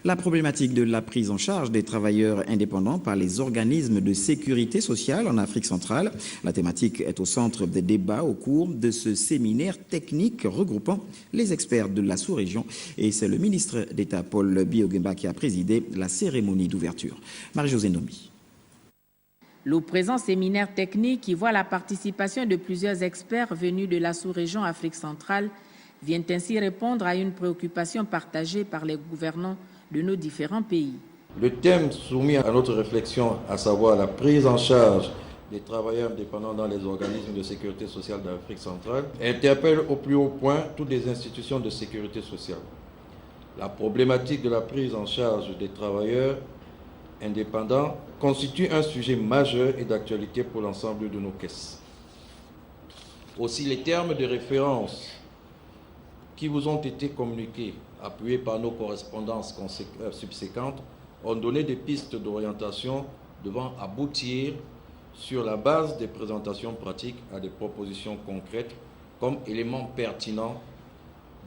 La problématique de la prise en charge des travailleurs indépendants par les organismes de sécurité sociale en Afrique centrale. La thématique est au centre des débats au cours de ce séminaire technique regroupant les experts de la sous-région. Et c'est le ministre d'État Paul Biya-Ogumba qui a présidé la cérémonie d'ouverture. Marie-Josée Nomi. Le présent séminaire technique, qui voit la participation de plusieurs experts venus de la sous-région Afrique centrale, vient ainsi répondre à une préoccupation partagée par les gouvernants de nos différents pays. Le thème soumis à notre réflexion, à savoir la prise en charge des travailleurs indépendants dans les organismes de sécurité sociale d'Afrique centrale, interpelle au plus haut point toutes les institutions de sécurité sociale. La problématique de la prise en charge des travailleurs indépendants constitue un sujet majeur et d'actualité pour l'ensemble de nos caisses. Aussi, les termes de référence qui vous ont été communiqués, appuyés par nos correspondances subséquentes, ont donné des pistes d'orientation devant aboutir sur la base des présentations pratiques à des propositions concrètes comme éléments pertinents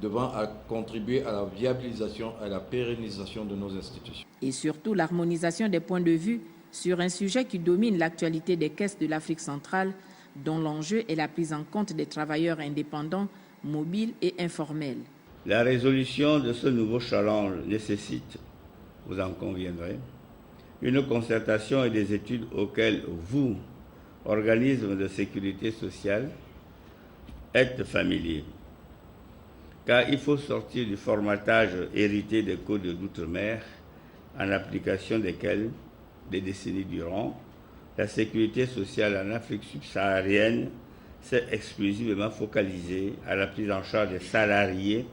devant contribuer à la viabilisation et à la pérennisation de nos institutions. Et surtout l'harmonisation des points de vue sur un sujet qui domine l'actualité des caisses de l'Afrique centrale, dont l'enjeu est la prise en compte des travailleurs indépendants, mobiles et informels. La résolution de ce nouveau challenge nécessite, vous en conviendrez, une concertation et des études auxquelles vous, organismes de sécurité sociale, êtes familiers. Car il faut sortir du formatage hérité des codes d'outre-mer, en application desquels, des décennies durant, la sécurité sociale en Afrique subsaharienne s'est exclusivement focalisée à la prise en charge des salariés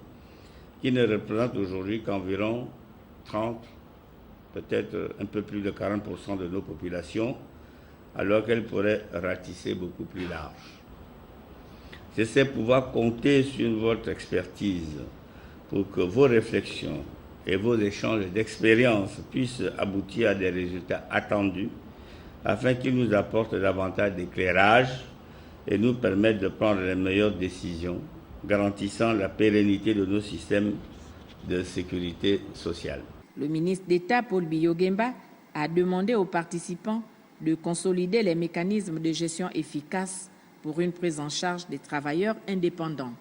qui ne représentent aujourd'hui qu'environ 30, peut-être un peu plus de 40% de nos populations, alors qu'elle pourrait ratisser beaucoup plus large. J'essaie de pouvoir compter sur votre expertise pour que vos réflexions et vos échanges d'expériences puissent aboutir à des résultats attendus afin qu'ils nous apportent davantage d'éclairage et nous permettent de prendre les meilleures décisions garantissant la pérennité de nos systèmes de sécurité sociale. Le ministre d'État Paul Biya-Ogumba a demandé aux participants de consolider les mécanismes de gestion efficaces pour une prise en charge des travailleurs indépendants.